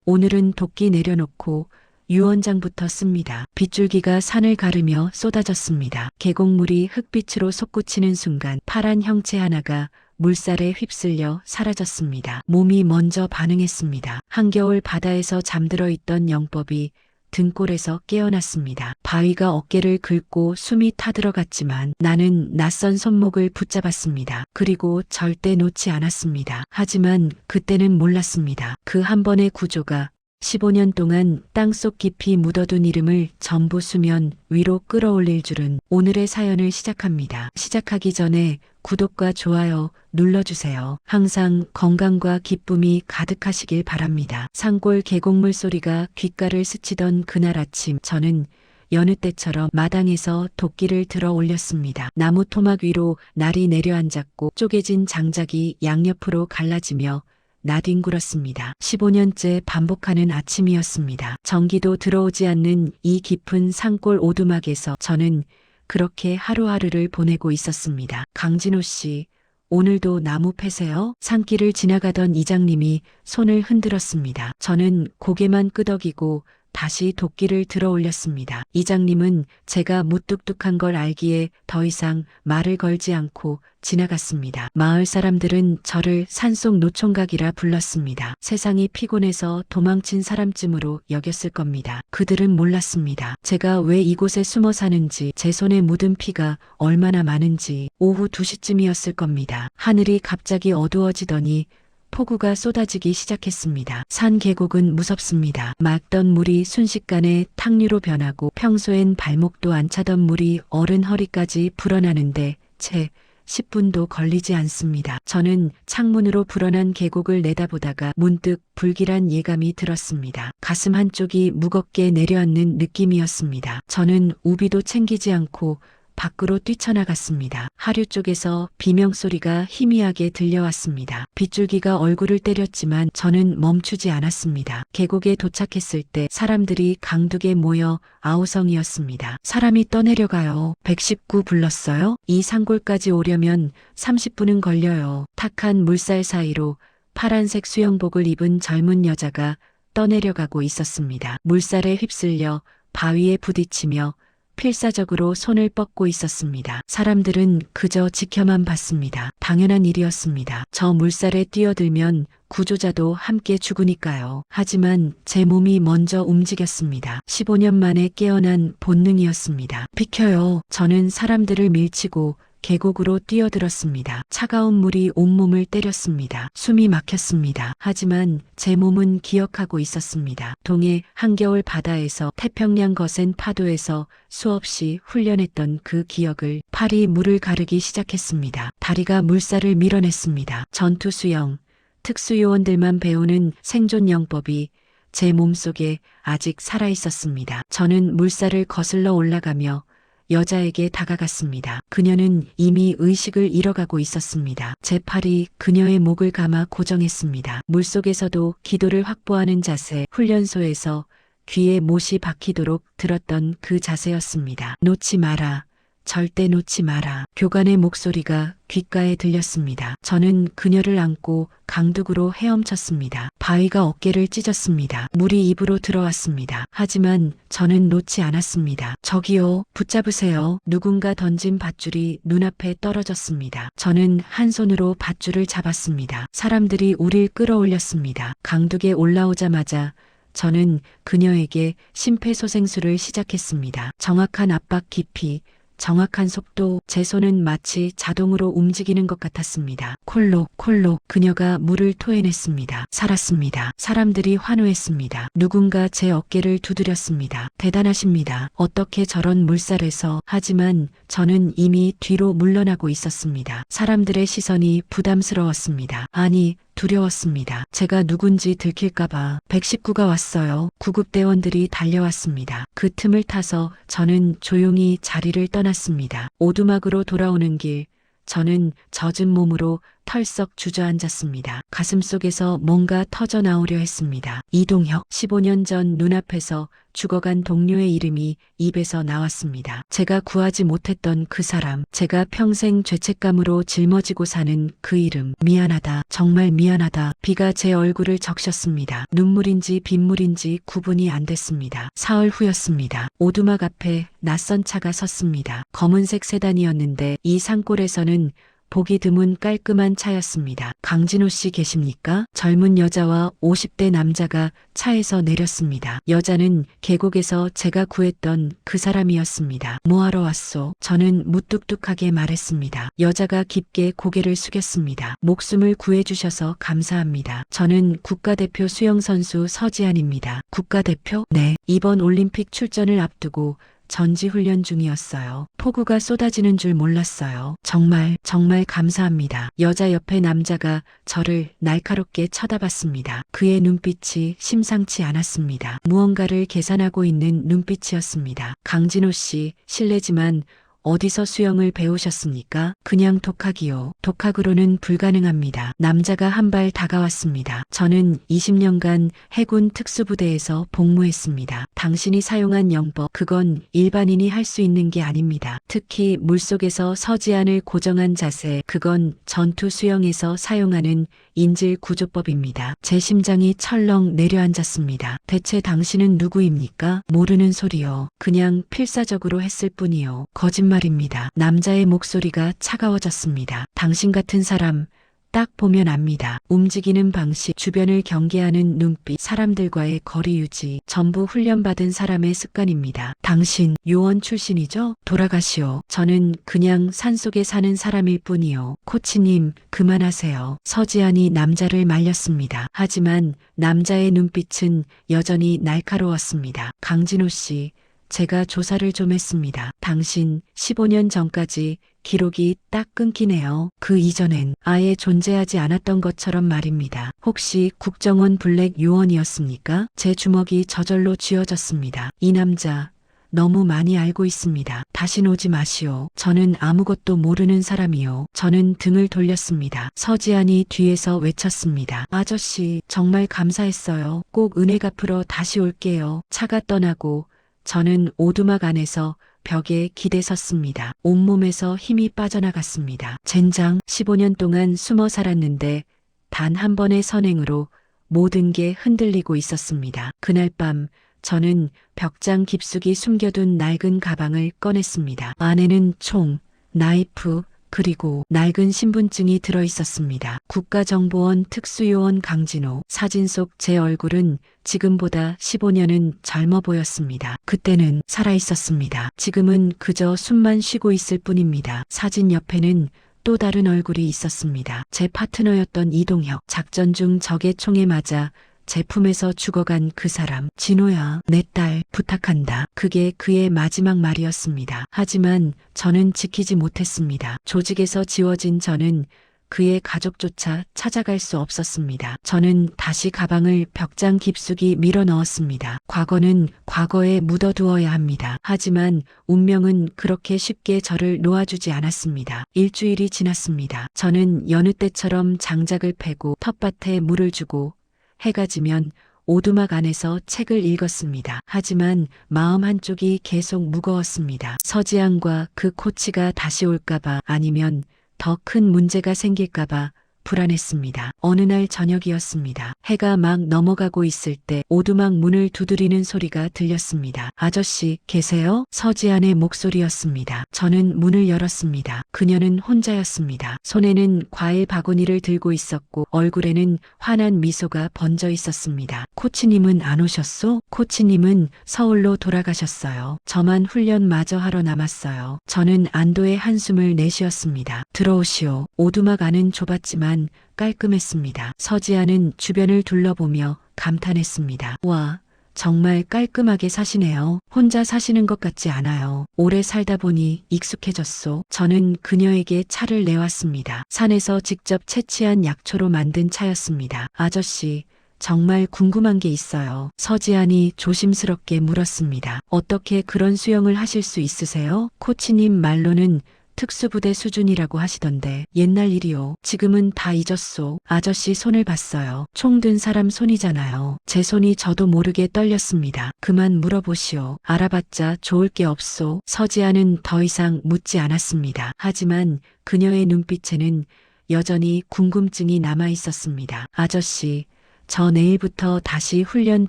오늘은 도끼 내려놓고 유언장부터 씁니다. 빗줄기가 산을 가르며 쏟아졌습니다. 계곡물이 흙빛으로 솟구치는 순간 파란 형체 하나가 물살에 휩쓸려 사라졌습니다. 몸이 먼저 반응했습니다. 한겨울 바다에서 잠들어 있던 영법이 등골에서 깨어났습니다. 바위가 어깨를 긁고 숨이 타들어갔지만 나는 낯선 손목을 붙잡았습니다. 그리고 절대 놓지 않았습니다. 하지만 그때는 몰랐습니다. 그 한 번의 구조가 15년 동안 땅속 깊이 묻어둔 이름을 전부 수면 위로 끌어올릴 줄은. 오늘의 사연을 시작합니다. 시작하기 전에 구독과 좋아요 눌러주세요. 항상 건강과 기쁨이 가득하시길 바랍니다. 산골 계곡물 소리가 귓가를 스치던 그날 아침, 저는 여느 때처럼 마당에서 도끼를 들어 올렸습니다. 나무 토막 위로 날이 내려앉았고 쪼개진 장작이 양옆으로 갈라지며 나뒹굴었습니다. 15년째 반복하는 아침이었습니다. 전기도 들어오지 않는 이 깊은 산골 오두막에서 저는 그렇게 하루하루를 보내고 있었습니다. 강진호 씨, 오늘도 나무 패세요? 산길을 지나가던 이장님이 손을 흔들었습니다. 저는 고개만 끄덕이고 다시 도끼를 들어 올렸습니다. 이장님은 제가 무뚝뚝한 걸 알기에 더 이상 말을 걸지 않고 지나갔습니다. 마을 사람들은 저를 산속 노총각이라 불렀습니다. 세상이 피곤해서 도망친 사람쯤으로 여겼을 겁니다. 그들은 몰랐습니다. 제가 왜 이곳에 숨어 사는지, 제 손에 묻은 피가 얼마나 많은지. 오후 2시쯤이었을 겁니다. 하늘이 갑자기 어두워지더니 폭우가 쏟아지기 시작했습니다. 산 계곡은 무섭습니다. 맑던 물이 순식간에 탕류로 변하고 평소엔 발목도 안 차던 물이 어른 허리까지 불어나는데 채 10분도 걸리지 않습니다. 저는 창문으로 불어난 계곡을 내다보다가 문득 불길한 예감이 들었습니다. 가슴 한쪽이 무겁게 내려앉는 느낌이었습니다. 저는 우비도 챙기지 않고 밖으로 뛰쳐나갔습니다. 하류 쪽에서 비명소리가 희미하게 들려왔습니다. 빗줄기가 얼굴을 때렸지만 저는 멈추지 않았습니다. 계곡에 도착했을 때 사람들이 강둑에 모여 아우성이었습니다. 사람이 떠내려가요. 119 불렀어요? 이 산골까지 오려면 30분은 걸려요. 탁한 물살 사이로 파란색 수영복을 입은 젊은 여자가 떠내려가고 있었습니다. 물살에 휩쓸려 바위에 부딪히며 필사적으로 손을 뻗고 있었습니다. 사람들은 그저 지켜만 봤습니다. 당연한 일이었습니다. 저 물살에 뛰어들면 구조자도 함께 죽으니까요. 하지만 제 몸이 먼저 움직였습니다. 15년 만에 깨어난 본능이었습니다. 비켜요. 저는 사람들을 밀치고 계곡으로 뛰어들었습니다. 차가운 물이 온몸을 때렸습니다. 숨이 막혔습니다. 하지만 제 몸은 기억하고 있었습니다. 동해 한겨울 바다에서 태평양 거센 파도에서 수없이 훈련했던 그 기억을. 팔이 물을 가르기 시작했습니다. 다리가 물살을 밀어냈습니다. 전투 수영, 특수요원들만 배우는 생존 영법이 제 몸속에 아직 살아있었습니다. 저는 물살을 거슬러 올라가며 여자에게 다가갔습니다. 그녀는 이미 의식을 잃어가고 있었습니다. 제 팔이 그녀의 목을 감아 고정했습니다. 물속에서도 기도를 확보하는 자세, 훈련소에서 귀에 못이 박히도록 들었던 그 자세였습니다. 놓지 마라. 절대 놓지 마라. 교관의 목소리가 귓가에 들렸습니다. 저는 그녀를 안고 강둑으로 헤엄쳤습니다. 바위가 어깨를 찢었습니다. 물이 입으로 들어왔습니다. 하지만 저는 놓지 않았습니다. 저기요, 붙잡으세요. 누군가 던진 밧줄이 눈앞에 떨어졌습니다. 저는 한 손으로 밧줄을 잡았습니다. 사람들이 우릴 끌어올렸습니다. 강둑에 올라오자마자 저는 그녀에게 심폐소생술을 시작했습니다. 정확한 압박 깊이, 정확한 속도. 제 손은 마치 자동으로 움직이는 것 같았습니다. 콜록 콜록. 그녀가 물을 토해냈습니다. 살았습니다. 사람들이 환호했습니다. 누군가 제 어깨를 두드렸습니다. 대단하십니다. 어떻게 저런 물살에서. 하지만 저는 이미 뒤로 물러나고 있었습니다. 사람들의 시선이 부담스러웠습니다. 아니, 두려웠습니다. 제가 누군지 들킬까봐. 119가 왔어요. 구급대원들이 달려왔습니다. 그 틈을 타서 저는 조용히 자리를 떠났습니다. 오두막으로 돌아오는 길, 저는 젖은 몸으로 털썩 주저앉았습니다. 가슴속에서 뭔가 터져 나오려 했습니다. 이동혁, 15년 전 눈앞에서 죽어간 동료의 이름이 입에서 나왔습니다. 제가 구하지 못했던 그 사람, 제가 평생 죄책감으로 짊어지고 사는 그 이름. 미안하다, 정말 미안하다. 비가 제 얼굴을 적셨습니다. 눈물인지 빗물인지 구분이 안 됐습니다. 사흘 후였습니다. 오두막 앞에 낯선 차가 섰습니다. 검은색 세단이었는데 이 산골에서는 보기 드문 깔끔한 차였습니다. 강진호 씨 계십니까? 젊은 여자와 50대 남자가 차에서 내렸습니다. 여자는 계곡에서 제가 구했던 그 사람이었습니다. 뭐하러 왔소? 저는 무뚝뚝하게 말했습니다. 여자가 깊게 고개를 숙였습니다. 목숨을 구해주셔서 감사합니다. 저는 국가대표 수영선수 서지안입니다. 국가대표? 네. 이번 올림픽 출전을 앞두고 전지훈련 중이었어요. 폭우가 쏟아지는 줄 몰랐어요. 정말 감사합니다. 여자 옆에 남자가 저를 날카롭게 쳐다봤습니다. 그의 눈빛이 심상치 않았습니다. 무언가를 계산하고 있는 눈빛이었습니다. 강진호 씨, 실례지만 어디서 수영을 배우셨습니까? 그냥 독학이요. 독학으로는 불가능합니다. 남자가 한 발 다가왔습니다. 저는 20년간 해군 특수부대에서 복무했습니다. 당신이 사용한 영법, 그건 일반인이 할 수 있는 게 아닙니다. 특히 물속에서 서지안을 고정한 자세, 그건 전투 수영에서 사용하는 인질 구조법입니다. 제 심장이 철렁 내려앉았습니다. 대체 당신은 누구입니까? 모르는 소리요. 그냥 필사적으로 했을 뿐이요. 거짓말입니다. 남자의 목소리가 차가워졌습니다. 당신 같은 사람 딱 보면 압니다. 움직이는 방식, 주변을 경계하는 눈빛, 사람들과의 거리 유지, 전부 훈련받은 사람의 습관입니다. 당신 요원 출신이죠? 돌아가시오. 저는 그냥 산속에 사는 사람일 뿐이요. 코치님, 그만하세요. 서지안이 남자를 말렸습니다. 하지만 남자의 눈빛은 여전히 날카로웠습니다. 강진호 씨, 제가 조사를 좀 했습니다. 당신 15년 전까지 기록이 딱 끊기네요. 그 이전엔 아예 존재하지 않았던 것처럼 말입니다. 혹시 국정원 블랙 요원이었습니까? 제 주먹이 저절로 쥐어졌습니다. 이 남자 너무 많이 알고 있습니다. 다신 오지 마시오. 저는 아무것도 모르는 사람이요. 저는 등을 돌렸습니다. 서지안이 뒤에서 외쳤습니다. 아저씨, 정말 감사했어요. 꼭 은혜 갚으러 다시 올게요. 차가 떠나고 저는 오두막 안에서 벽에 기대 섰습니다. 온몸에서 힘이 빠져나갔습니다. 젠장, 15년 동안 숨어 살았는데 단 한 번의 선행으로 모든 게 흔들리고 있었습니다. 그날 밤 저는 벽장 깊숙이 숨겨둔 낡은 가방을 꺼냈습니다. 안에는 총, 나이프, 그리고 낡은 신분증이 들어 있었습니다. 국가정보원 특수요원 강진호. 사진 속 제 얼굴은 지금보다 15년은 젊어 보였습니다. 그때는 살아 있었습니다. 지금은 그저 숨만 쉬고 있을 뿐입니다. 사진 옆에는 또 다른 얼굴이 있었습니다. 제 파트너였던 이동혁. 작전 중 적의 총에 맞아 제 품에서 죽어간 그 사람. 진호야, 내 딸 부탁한다. 그게 그의 마지막 말이었습니다. 하지만 저는 지키지 못했습니다. 조직에서 지워진 저는 그의 가족조차 찾아갈 수 없었습니다. 저는 다시 가방을 벽장 깊숙이 밀어 넣었습니다. 과거는 과거에 묻어두어야 합니다. 하지만 운명은 그렇게 쉽게 저를 놓아주지 않았습니다. 일주일이 지났습니다. 저는 여느 때처럼 장작을 패고 텃밭에 물을 주고 해가 지면 오두막 안에서 책을 읽었습니다. 하지만 마음 한쪽이 계속 무거웠습니다. 서지안과 그 코치가 다시 올까봐, 아니면 더 큰 문제가 생길까봐 불안했습니다. 어느 날 저녁이었습니다. 해가 막 넘어가고 있을 때 오두막 문을 두드리는 소리가 들렸습니다. 아저씨, 계세요? 서지안의 목소리였습니다. 저는 문을 열었습니다. 그녀는 혼자였습니다. 손에는 과일 바구니를 들고 있었고 얼굴에는 환한 미소가 번져 있었습니다. 코치님은 안 오셨소? 코치님은 서울로 돌아가셨어요. 저만 훈련 마저 하러 남았어요. 저는 안도의 한숨을 내쉬었습니다. 들어오시오. 오두막 안은 좁았지만 깔끔했습니다. 서지안은 주변을 둘러보며 감탄했습니다. 와, 정말 깔끔하게 사시네요. 혼자 사시는 것 같지 않아요. 오래 살다 보니 익숙해졌소. 저는 그녀에게 차를 내왔습니다. 산에서 직접 채취한 약초로 만든 차였습니다. 아저씨, 정말 궁금한 게 있어요. 서지안이 조심스럽게 물었습니다. 어떻게 그런 수영을 하실 수 있으세요? 코치님 말로는 특수부대 수준이라고 하시던데 옛날 일이요. 지금은 다 잊었소. 아저씨 손을 봤어요. 총 든 사람 손이잖아요. 제 손이 저도 모르게 떨렸습니다. 그만 물어보시오. 알아봤자 좋을 게 없소. 서지아는 더 이상 묻지 않았습니다. 하지만 그녀의 눈빛에는 여전히 궁금증이 남아 있었습니다. 아저씨, 저 내일부터 다시 훈련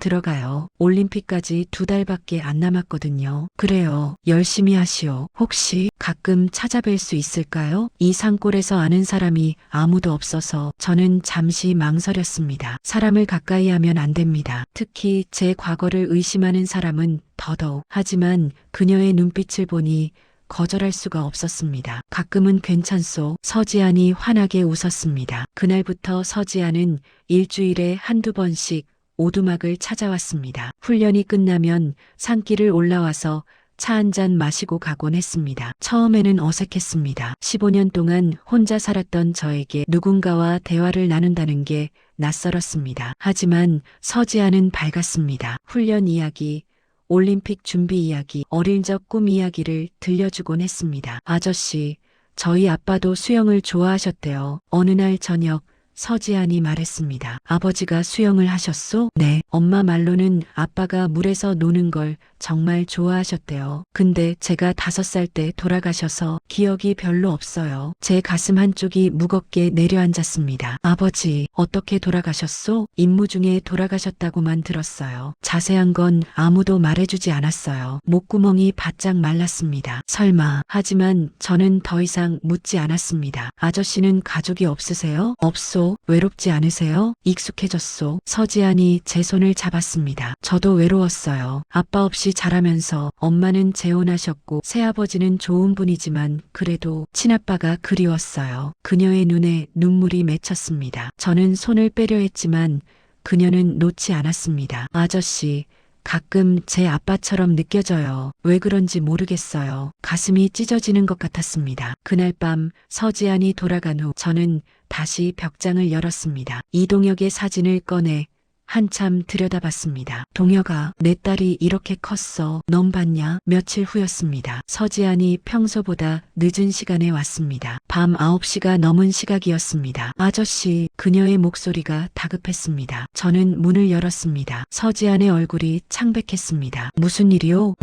들어가요. 올림픽까지 2달밖에 안 남았거든요. 그래요. 열심히 하시오. 혹시 가끔 찾아뵐 수 있을까요? 이 산골에서 아는 사람이 아무도 없어서 저는 잠시 망설였습니다. 사람을 가까이 하면 안 됩니다. 특히 제 과거를 의심하는 사람은 더더욱. 하지만 그녀의 눈빛을 보니 거절할 수가 없었습니다. 가끔은 괜찮소. 서지안이 환하게 웃었습니다. 그날부터 서지안은 일주일에 한두 번씩 오두막을 찾아왔습니다. 훈련이 끝나면 산길을 올라와서 차 한 잔 마시고 가곤 했습니다. 처음에는 어색했습니다. 15년 동안 혼자 살았던 저에게 누군가와 대화를 나눈다는 게 낯설었습니다. 하지만 서지안은 밝았습니다. 훈련 이야기, 올림픽 준비 이야기, 어릴 적 꿈 이야기를 들려주곤 했습니다. 아저씨, 저희 아빠도 수영을 좋아하셨대요. 어느 날 저녁 서지안이 말했습니다. 아버지가 수영을 하셨소? 네. 엄마 말로는 아빠가 물에서 노는 걸 정말 좋아하셨대요. 근데 제가 5살 때 돌아가셔서 기억이 별로 없어요. 제 가슴 한쪽이 무겁게 내려앉았습니다. 아버지, 어떻게 돌아가셨소? 임무 중에 돌아가셨다고만 들었어요. 자세한 건 아무도 말해주지 않았어요. 목구멍이 바짝 말랐습니다. 설마. 하지만 저는 더 이상 묻지 않았습니다. 아저씨는 가족이 없으세요? 없소. 외롭지 않으세요? 익숙해졌소. 서지안이 제 손을 잡았습니다. 저도 외로웠어요. 아빠 없이 자라면서 엄마는 재혼하셨고 새아버지는 좋은 분이지만 그래도 친아빠가 그리웠어요. 그녀의 눈에 눈물이 맺혔습니다. 저는 손을 빼려 했지만 그녀는 놓지 않았습니다. 아저씨, 가끔 제 아빠처럼 느껴져요. 왜 그런지 모르겠어요. 가슴이 찢어지는 것 같았습니다. 그날 밤 서지안이 돌아간 후 저는 다시 벽장을 열었습니다. 이동혁의 사진을 꺼내 한참 들여다봤습니다. 동혁아, 내 딸이 이렇게 컸어. 넌 봤냐? 며칠 후였습니다. 서지안이 평소보다 늦은 시간에 왔습니다. 밤 9시가 넘은 시각이었습니다. 아저씨, 그녀의 목소리가 다급했습니다. 저는 문을 열었습니다. 서지안의 얼굴이 창백했습니다. 무슨 일이요?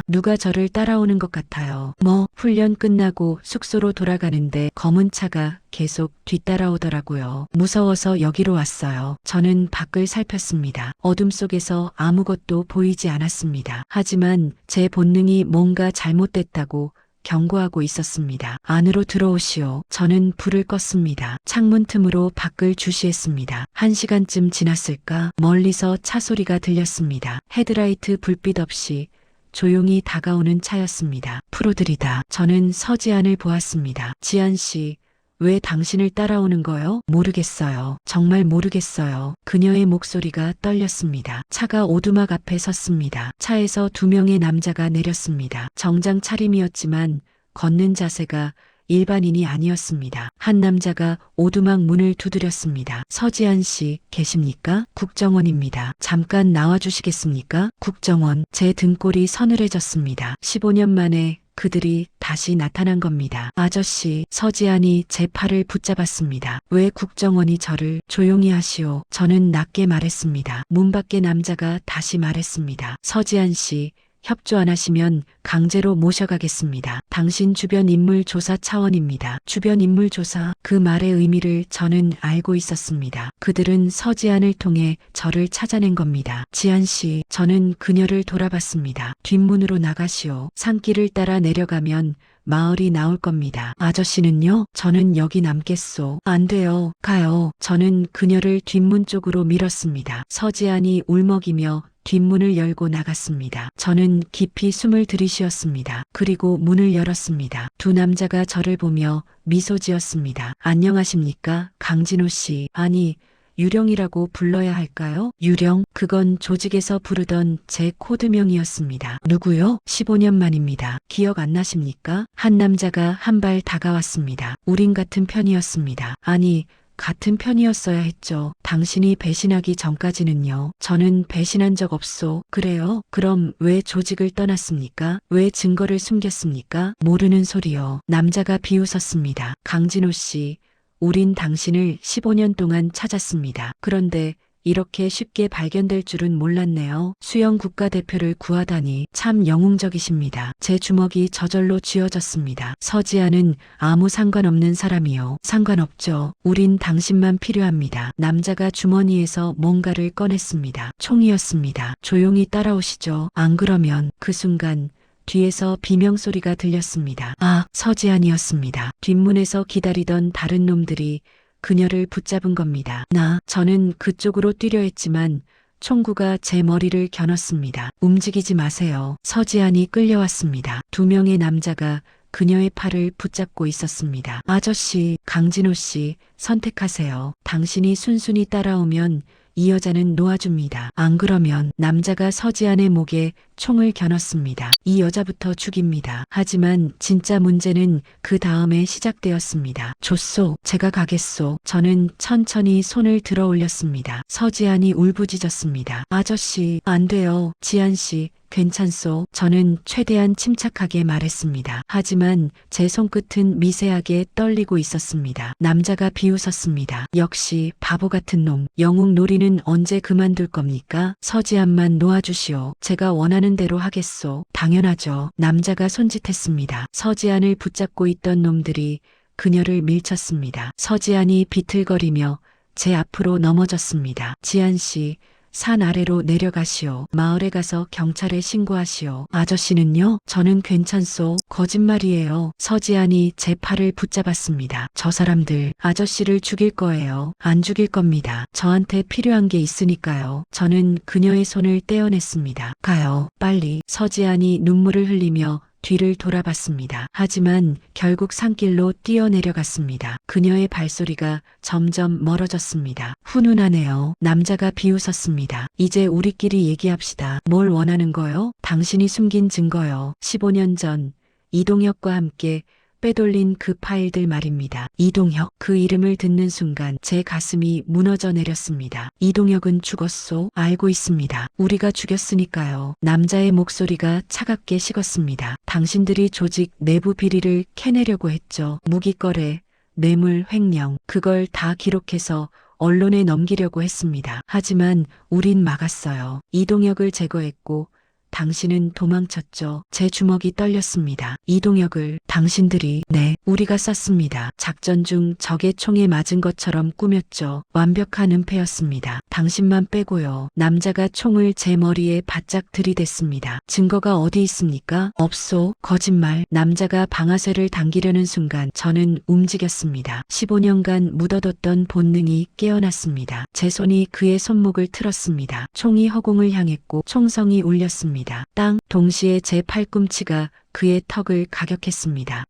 누가 저를 따라오는 것 같아요. 훈련 끝나고 숙소로 돌아가는데 검은 차가 계속 뒤따라오더라고요. 무서워서 여기로 왔어요. 저는 밖을 살폈습니다. 어둠 속에서 아무것도 보이지 않았습니다. 하지만 제 본능이 뭔가 잘못됐다고 경고하고 있었습니다. 안으로 들어오시오. 저는 불을 껐습니다. 창문 틈으로 밖을 주시했습니다. 1시간쯤 지났을까? 멀리서 차 소리가 들렸습니다. 헤드라이트 불빛 없이 조용히 다가오는 차였습니다. 프로들이다. 저는 서지안을 보았습니다. 지안 씨, 왜 당신을 따라오는 거요? 모르겠어요. 정말 모르겠어요. 그녀의 목소리가 떨렸습니다. 차가 오두막 앞에 섰습니다. 차에서 2명의 남자가 내렸습니다. 정장 차림이었지만 걷는 자세가 일반인이 아니었습니다. 한 남자가 오두막 문을 두드렸습니다. 서지안 씨, 계십니까? 국정원입니다. 잠깐 나와주시겠습니까? 국정원. 제 등골이 서늘해졌습니다. 15년 만에 그들이 다시 나타난 겁니다. 아저씨, 서지안이 제 팔을 붙잡았습니다. 왜 국정원이 저를? 조용히 하시오. 저는 낮게 말했습니다. 문 밖의 남자가 다시 말했습니다. 서지안 씨, 협조 안 하시면 강제로 모셔가겠습니다. 당신 주변 인물 조사 차원입니다. 주변 인물 조사. 그 말의 의미를 저는 알고 있었습니다. 그들은 서지안을 통해 저를 찾아낸 겁니다. 지안 씨, 저는 그녀를 돌아봤습니다. 뒷문으로 나가시오. 산길을 따라 내려가면 마을이 나올 겁니다. 아저씨는요? 저는 여기 남겠소. 안 돼요. 가요. 저는 그녀를 뒷문 쪽으로 밀었습니다. 서지안이 울먹이며 뒷문을 열고 나갔습니다. 저는 깊이 숨을 들이쉬었습니다. 그리고 문을 열었습니다. 2 남자가 저를 보며 미소 지었습니다. 안녕하십니까? 강진호 씨. 아니, 유령이라고 불러야 할까요? 유령? 그건 조직에서 부르던 제 코드명이었습니다. 누구요? 15년 만입니다. 기억 안 나십니까? 한 남자가 한 발 다가왔습니다. 우린 같은 편이었습니다. 아니, 같은 편이었어야 했죠. 당신이 배신하기 전까지는요. 저는 배신한 적 없소. 그래요? 그럼 왜 조직을 떠났습니까? 왜 증거를 숨겼습니까? 모르는 소리요. 남자가 비웃었습니다. 강진호 씨, 우린 당신을 15년 동안 찾았습니다. 그런데 이렇게 쉽게 발견될 줄은 몰랐네요. 수영 국가대표를 구하다니 참 영웅적이십니다. 제 주먹이 저절로 쥐어졌습니다. 서지아는 아무 상관없는 사람이요. 상관없죠. 우린 당신만 필요합니다. 남자가 주머니에서 뭔가를 꺼냈습니다. 총이었습니다. 조용히 따라오시죠. 안 그러면 그 순간 뒤에서 비명소리가 들렸습니다. 아, 서지안이었습니다. 뒷문에서 기다리던 다른 놈들이 그녀를 붙잡은 겁니다. 저는 그쪽으로 뛰려 했지만 총구가 제 머리를 겨눴습니다. 움직이지 마세요. 서지안이 끌려왔습니다. 2명의 남자가 그녀의 팔을 붙잡고 있었습니다. 아저씨, 강진호 씨, 선택하세요. 당신이 순순히 따라오면 이 여자는 놓아줍니다. 안 그러면 남자가 서지안의 목에 총을 겨눴습니다. 이 여자부터 죽입니다. 하지만 진짜 문제는 그 다음에 시작되었습니다. 좋소, 제가 가겠소. 저는 천천히 손을 들어 올렸습니다. 서지안이 울부짖었습니다. 아저씨, 안 돼요. 지안 씨, 괜찮소. 저는 최대한 침착하게 말했습니다. 하지만 제 손끝은 미세하게 떨리고 있었습니다. 남자가 비웃었습니다. 역시 바보 같은 놈. 영웅 놀이는 언제 그만둘 겁니까? 서지안만 놓아주시오. 제가 원하는 대로 하겠소. 당연하죠. 남자가 손짓했습니다. 서지안을 붙잡고 있던 놈들이 그녀를 밀쳤습니다. 서지안이 비틀거리며 제 앞으로 넘어졌습니다. 지안 씨, 산 아래로 내려가시오. 마을에 가서 경찰에 신고하시오. 아저씨는요? 저는 괜찮소. 거짓말이에요. 서지안이 제 팔을 붙잡았습니다. 저 사람들 아저씨를 죽일 거예요. 안 죽일 겁니다. 저한테 필요한 게 있으니까요. 저는 그녀의 손을 떼어냈습니다. 가요. 빨리. 서지안이 눈물을 흘리며 뒤를 돌아봤습니다. 하지만 결국 산길로 뛰어내려갔습니다. 그녀의 발소리가 점점 멀어졌습니다. 훈훈하네요. 남자가 비웃었습니다. 이제 우리끼리 얘기합시다. 뭘 원하는 거요? 당신이 숨긴 증거요. 15년 전 이동혁과 함께 빼돌린 그 파일들 말입니다. 이동혁, 그 이름을 듣는 순간 제 가슴이 무너져 내렸습니다. 이동혁은 죽었소? 알고 있습니다. 우리가 죽였으니까요. 남자의 목소리가 차갑게 식었습니다. 당신들이 조직 내부 비리를 캐내려고 했죠. 무기거래, 뇌물 횡령, 그걸 다 기록해서 언론에 넘기려고 했습니다. 하지만 우린 막았어요. 이동혁을 제거했고 당신은 도망쳤죠. 제 주먹이 떨렸습니다. 이동혁을 당신들이, 네, 우리가 쐈습니다. 작전 중 적의 총에 맞은 것처럼 꾸몄죠. 완벽한 은폐였습니다. 당신만 빼고요. 남자가 총을 제 머리에 바짝 들이댔습니다. 증거가 어디 있습니까? 없소. 거짓말. 남자가 방아쇠를 당기려는 순간 저는 움직였습니다. 15년간 묻어뒀던 본능이 깨어났습니다. 제 손이 그의 손목을 틀었습니다. 총이 허공을 향했고 총성이 울렸습니다. 땅. 동시에 제 팔꿈치가 그의 턱을 가격했습니다.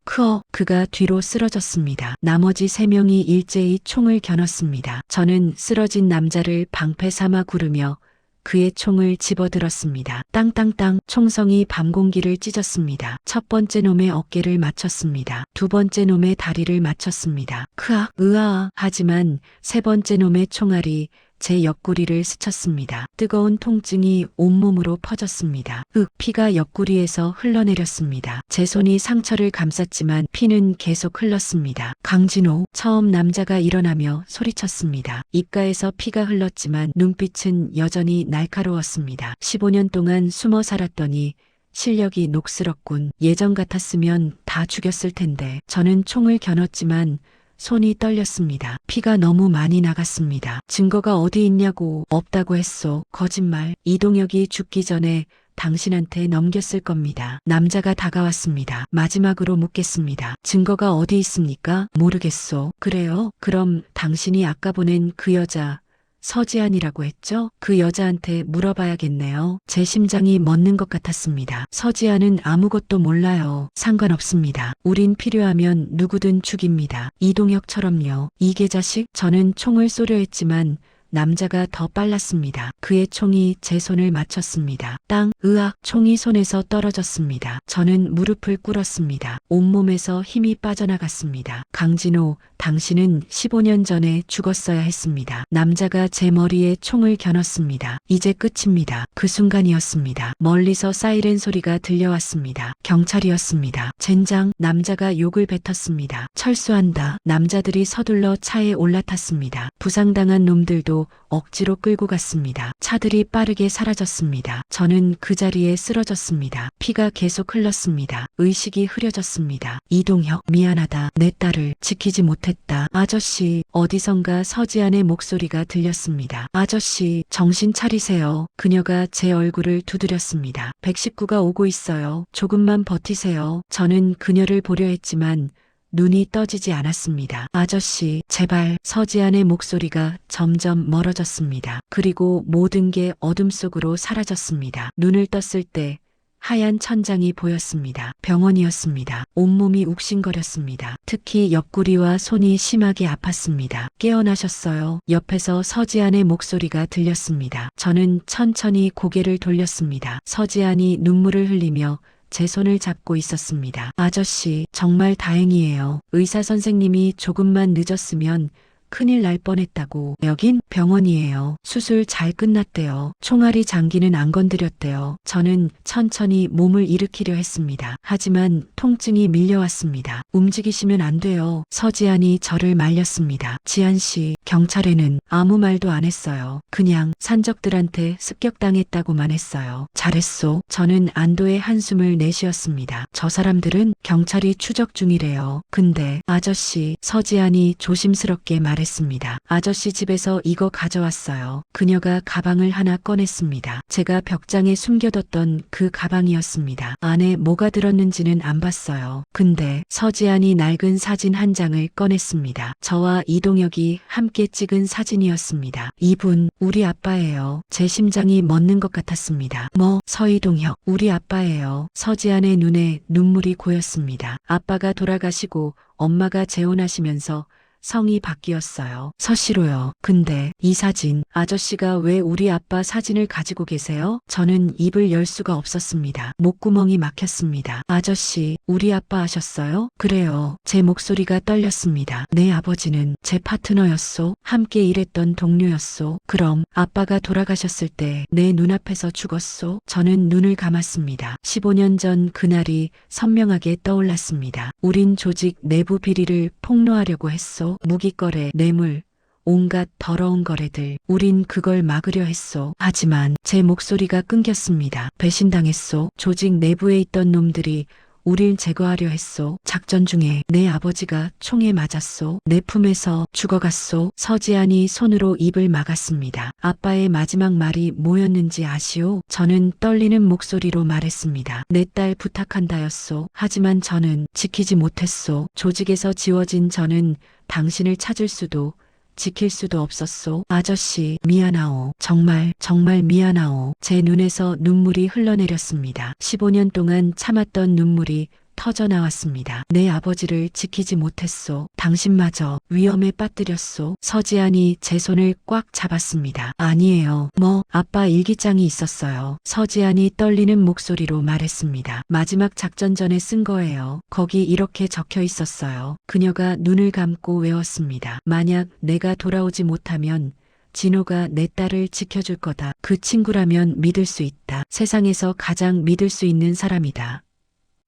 그가 뒤로 쓰러졌습니다. 나머지 3명이 일제히 총을 겨눴습니다. 저는 쓰러진 남자를 방패 삼아 구르며 그의 총을 집어들었습니다. 땅땅땅. 총성이 밤 공기를 찢었습니다. 첫 번째 놈의 어깨를 맞췄습니다. 두 번째 놈의 다리를 맞췄습니다. 크악, 으아. 하지만 세 번째 놈의 총알이 제 옆구리를 스쳤습니다. 뜨거운 통증이 온몸으로 퍼졌습니다. 피가 옆구리에서 흘러내렸습니다. 제 손이 상처를 감쌌지만 피는 계속 흘렀습니다. 강진호. 처음 남자가 일어나며 소리쳤습니다. 입가에서 피가 흘렀지만 눈빛은 여전히 날카로웠습니다. 15년 동안 숨어 살았더니 실력이 녹슬었군. 예전 같았으면 다 죽였을 텐데. 저는 총을 겨눴지만 손이 떨렸습니다. 피가 너무 많이 나갔습니다. 증거가 어디 있냐고. 없다고 했소. 거짓말. 이동혁이 죽기 전에 당신한테 넘겼을 겁니다. 남자가 다가왔습니다. 마지막으로 묻겠습니다. 증거가 어디 있습니까? 모르겠소. 그래요? 그럼 당신이 아까 보낸 그 여자 서지안이라고 했죠? 그 여자한테 물어봐야겠네요. 제 심장이 멎는 것 같았습니다. 서지안은 아무것도 몰라요. 상관없습니다. 우린 필요하면 누구든 죽입니다. 이동혁처럼요. 이계 자식. 저는 총을 쏘려 했지만 남자가 더 빨랐습니다. 그의 총이 제 손을 맞췄습니다. 땅, 으악, 총이 손에서 떨어졌습니다. 저는 무릎을 꿇었습니다. 온몸에서 힘이 빠져나갔습니다. 강진호, 당신은 15년 전에 죽었어야 했습니다. 남자가 제 머리에 총을 겨눴습니다. 이제 끝입니다. 그 순간이었습니다. 멀리서 사이렌 소리가 들려왔습니다. 경찰이었습니다. 젠장, 남자가 욕을 뱉었습니다. 철수한다. 남자들이 서둘러 차에 올라탔습니다. 부상당한 놈들도 억지로 끌고 갔습니다. 차들이 빠르게 사라졌습니다. 저는 그 자리에 쓰러졌습니다. 피가 계속 흘렀습니다. 의식이 흐려졌습니다. 이동혁, 미안하다. 내 딸을 지키지 못했다. 아저씨, 어디선가 서지안의 목소리가 들렸습니다. 아저씨, 정신 차리세요. 그녀가 제 얼굴을 두드렸습니다. 119가 오고 있어요. 조금만 버티세요. 저는 그녀를 보려 했지만 눈이 떠지지 않았습니다. 아저씨, 제발. 서지안의 목소리가 점점 멀어졌습니다. 그리고 모든 게 어둠 속으로 사라졌습니다. 눈을 떴을 때 하얀 천장이 보였습니다. 병원이었습니다. 온몸이 욱신거렸습니다. 특히 옆구리와 손이 심하게 아팠습니다. 깨어나셨어요. 옆에서 서지안의 목소리가 들렸습니다. 저는 천천히 고개를 돌렸습니다. 서지안이 눈물을 흘리며 제 손을 잡고 있었습니다. 아저씨, 정말 다행이에요. 의사 선생님이 조금만 늦었으면 큰일 날 뻔했다고. 여긴 병원이에요. 수술 잘 끝났대요. 총알이 장기는 안 건드렸대요. 저는 천천히 몸을 일으키려 했습니다. 하지만 통증이 밀려왔습니다. 움직이시면 안 돼요. 서지안이 저를 말렸습니다. 지안 씨, 경찰에는 아무 말도 안 했어요. 그냥 산적들한테 습격당했다고만 했어요. 잘했소. 저는 안도의 한숨을 내쉬었습니다. 저 사람들은 경찰이 추적 중이래요. 근데 아저씨, 서지안이 조심스럽게 말했습니다. 아저씨 집에서 이거 가져왔어요. 그녀가 가방을 하나 꺼냈습니다. 제가 벽장에 숨겨뒀던 그 가방이었습니다. 안에 뭐가 들었는지는 안 봤어요. 근데 서지안이 낡은 사진 한 장을 꺼냈습니다. 저와 이동혁이 함께 찍은 사진이었습니다. 이분, 우리 아빠예요. 제 심장이 멎는 것 같았습니다. 뭐, 서이동혁, 우리 아빠예요. 서지안의 눈에 눈물이 고였습니다. 아빠가 돌아가시고 엄마가 재혼하시면서 성이 바뀌었어요. 서시로요. 근데 이 사진, 아저씨가 왜 우리 아빠 사진을 가지고 계세요? 저는 입을 열 수가 없었습니다. 목구멍이 막혔습니다. 아저씨, 우리 아빠 아셨어요? 그래요. 제 목소리가 떨렸습니다. 내 아버지는 제 파트너였소. 함께 일했던 동료였소. 그럼 아빠가 돌아가셨을 때 내 눈앞에서 죽었소? 저는 눈을 감았습니다. 15년 전 그날이 선명하게 떠올랐습니다. 우린 조직 내부 비리를 폭로하려고 했소. 무기거래, 뇌물, 온갖 더러운 거래들. 우린 그걸 막으려 했소. 하지만 제 목소리가 끊겼습니다. 배신당했소. 조직 내부에 있던 놈들이 우릴 제거하려 했소. 작전 중에 내 아버지가 총에 맞았소. 내 품에서 죽어갔소. 서지안이 손으로 입을 막았습니다. 아빠의 마지막 말이 뭐였는지 아시오? 저는 떨리는 목소리로 말했습니다. 내 딸 부탁한다였소. 하지만 저는 지키지 못했소. 조직에서 지워진 저는 당신을 찾을 수도 지킬 수도 없었소. 아저씨, 미안하오. 정말 미안하오. 제 눈에서 눈물이 흘러내렸습니다. 15년 동안 참았던 눈물이 터져 나왔습니다. 내 아버지를 지키지 못했소. 당신마저 위험에 빠뜨렸소. 서지안이 제 손을 꽉 잡았습니다. 아니에요. 뭐, 아빠 일기장이 있었어요. 서지안이 떨리는 목소리로 말했습니다. 마지막 작전 전에 쓴 거예요. 거기 이렇게 적혀 있었어요. 그녀가 눈을 감고 외웠습니다. 만약 내가 돌아오지 못하면 진호가 내 딸을 지켜줄 거다. 그 친구라면 믿을 수 있다. 세상에서 가장 믿을 수 있는 사람이다.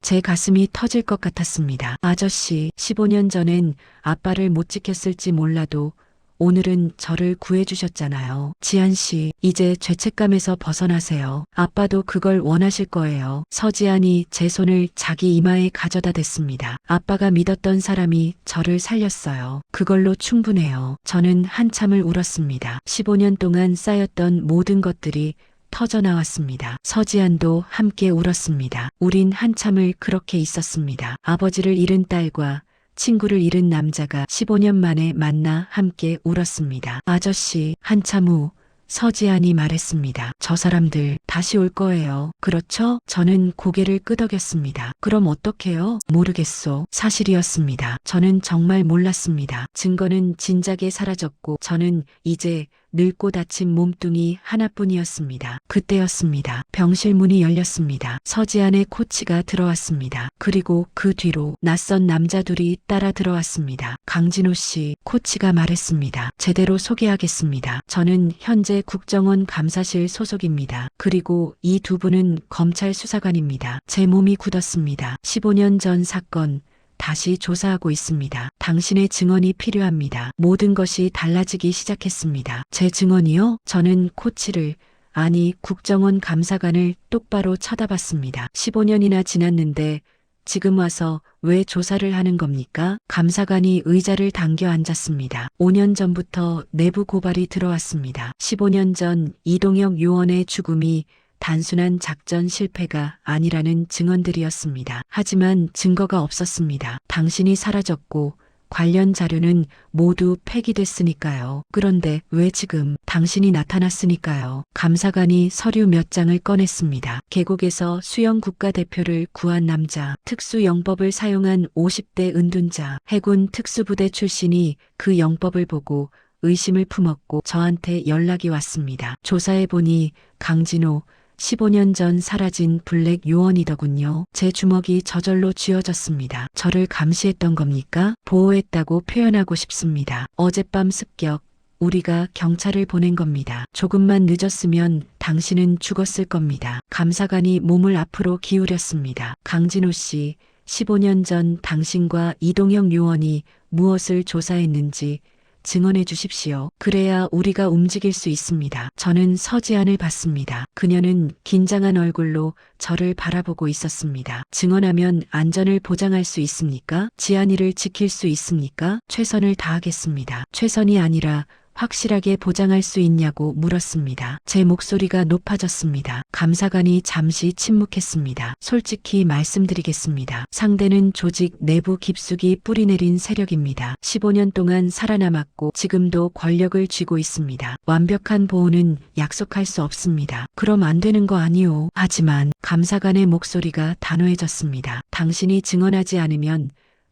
제 가슴이 터질 것 같았습니다. 아저씨, 15년 전엔 아빠를 못 지켰을지 몰라도 오늘은 저를 구해주셨잖아요. 지안 씨, 이제 죄책감에서 벗어나세요. 아빠도 그걸 원하실 거예요. 서지안이 제 손을 자기 이마에 가져다 댔습니다. 아빠가 믿었던 사람이 저를 살렸어요. 그걸로 충분해요. 저는 한참을 울었습니다. 15년 동안 쌓였던 모든 것들이 터져나왔습니다. 서지안도 함께 울었습니다. 우린 한참을 그렇게 있었습니다. 아버지를 잃은 딸과 친구를 잃은 남자가 15년 만에 만나 함께 울었습니다. 아저씨, 한참 후 서지안이 말했습니다. 저 사람들 다시 올 거예요. 그렇죠? 저는 고개를 끄덕였습니다. 그럼 어떡해요? 모르겠소. 사실이었습니다. 저는 정말 몰랐습니다. 증거는 진작에 사라졌고 저는 이제 늙고 다친 몸뚱이 하나뿐이었습니다. 그때였습니다. 병실 문이 열렸습니다. 서지안의 코치가 들어왔습니다. 그리고 그 뒤로 낯선 남자 둘이 따라 들어왔습니다. 강진호 씨, 코치가 말했습니다. 제대로 소개하겠습니다. 저는 현재 국정원 감사실 소속입니다. 그리고 이 두 분은 검찰 수사관입니다. 제 몸이 굳었습니다. 15년 전 사건 다시 조사하고 있습니다. 당신의 증언이 필요합니다. 모든 것이 달라지기 시작했습니다. 제 증언이요? 저는 코치를, 아니 국정원 감사관을 똑바로 쳐다봤습니다. 15년이나 지났는데 지금 와서 왜 조사를 하는 겁니까? 감사관이 의자를 당겨 앉았습니다. 5년 전부터 내부 고발이 들어왔습니다. 15년 전 이동혁 요원의 죽음이 단순한 작전 실패가 아니라는 증언들이었습니다. 하지만 증거가 없었습니다. 당신이 사라졌고 관련 자료는 모두 폐기됐으니까요. 그런데 왜 지금 당신이 나타났으니까요. 감사관이 서류 몇 장을 꺼냈습니다. 계곡에서 수영 국가대표를 구한 남자, 특수영법을 사용한 50대 은둔자, 해군 특수부대 출신이 그 영법을 보고 의심을 품었고 저한테 연락이 왔습니다. 조사해보니 강진호, 15년 전 사라진 블랙 요원이더군요. 제 주먹이 저절로 쥐어졌습니다. 저를 감시했던 겁니까? 보호했다고 표현하고 싶습니다. 어젯밤 습격, 우리가 경찰을 보낸 겁니다. 조금만 늦었으면 당신은 죽었을 겁니다. 감사관이 몸을 앞으로 기울였습니다. 강진호 씨, 15년 전 당신과 이동혁 요원이 무엇을 조사했는지 증언해 주십시오. 그래야 우리가 움직일 수 있습니다. 저는 서지안을 봤습니다. 그녀는 긴장한 얼굴로 저를 바라보고 있었습니다. 증언하면 안전을 보장할 수 있습니까? 지안이를 지킬 수 있습니까? 최선을 다하겠습니다. 최선이 아니라 확실하게 보장할 수 있냐고 물었습니다. 제 목소리가 높아졌습니다. 감사관이 잠시 침묵했습니다. 솔직히 말씀드리겠습니다. 상대는 조직 내부 깊숙이 뿌리내린 세력입니다. 15년 동안 살아남았고 지금도 권력을 쥐고 있습니다. 완벽한 보호는 약속할 수 없습니다. 그럼 안 되는 거 아니오. 하지만 감사관의 목소리가 단호해졌습니다. 당신이 증언하지 않으면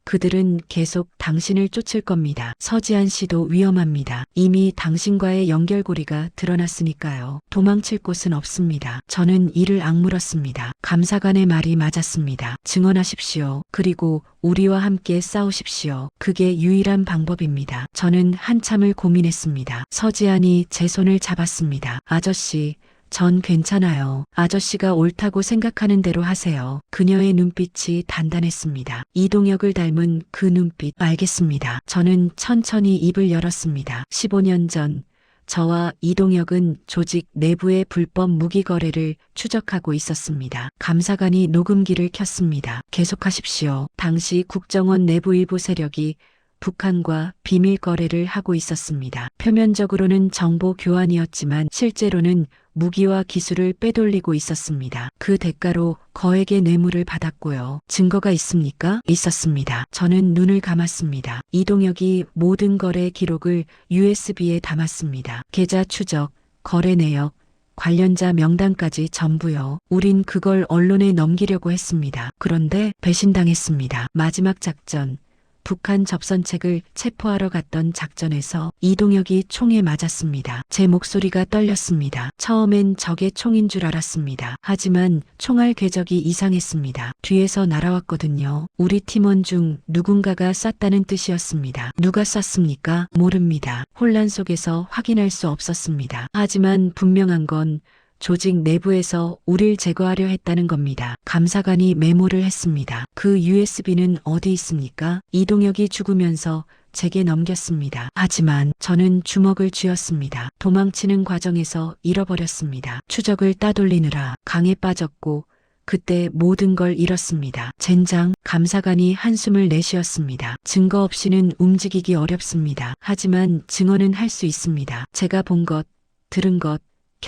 그들은 계속 당신을 쫓을 겁니다. 서지안 씨도 위험합니다. 이미 당신과의 연결고리가 드러났으니까요. 도망칠 곳은 없습니다. 저는 이를 악물었습니다. 감사관의 말이 맞았습니다. 증언하십시오. 그리고 우리와 함께 싸우십시오. 그게 유일한 방법입니다. 저는 한참을 고민했습니다. 서지안이 제 손을 잡았습니다. 아저씨, 전 괜찮아요. 아저씨가 옳다고 생각하는 대로 하세요. 그녀의 눈빛이 단단했습니다. 이동혁을 닮은 그 눈빛. 알겠습니다. 저는 천천히 입을 열었습니다. 15년 전 저와 이동혁은 조직 내부의 불법 무기 거래를 추적하고 있었습니다. 감사관이 녹음기를 켰습니다. 계속하십시오. 당시 국정원 내부 일부 세력이 북한과 비밀 거래를 하고 있었습니다. 표면적으로는 정보 교환이었지만 실제로는 무기와 기술을 빼돌리고 있었습니다. 그 대가로 거액의 뇌물을 받았고요. 증거가 있습니까? 있었습니다. 저는 눈을 감았습니다. 이동혁이 모든 거래 기록을 USB에 담았습니다. 계좌 추적, 거래 내역, 관련자 명단까지 전부요. 우린 그걸 언론에 넘기려고 했습니다. 그런데 배신당했습니다. 마지막 작전. 북한 접선책을 체포하러 갔던 작전에서 이동혁이 총에 맞았습니다. 제 목소리가 떨렸습니다. 처음엔 적의 총인 줄 알았습니다. 하지만 총알 궤적이 이상했습니다. 뒤에서 날아왔거든요. 우리 팀원 중 누군가가 쐈다는 뜻이었습니다. 누가 쐈습니까? 모릅니다. 혼란 속에서 확인할 수 없었습니다. 하지만 분명한 건 조직 내부에서 우릴 제거하려 했다는 겁니다. 감사관이 메모를 했습니다. 그 USB는 어디 있습니까? 이동혁이 죽으면서 제게 넘겼습니다. 하지만 저는 주먹을 쥐었습니다. 도망치는 과정에서 잃어버렸습니다. 추적을 따돌리느라 강에 빠졌고 그때 모든 걸 잃었습니다. 젠장. 감사관이 한숨을 내쉬었습니다. 증거 없이는 움직이기 어렵습니다. 하지만 증언은 할 수 있습니다. 제가 본 것, 들은 것,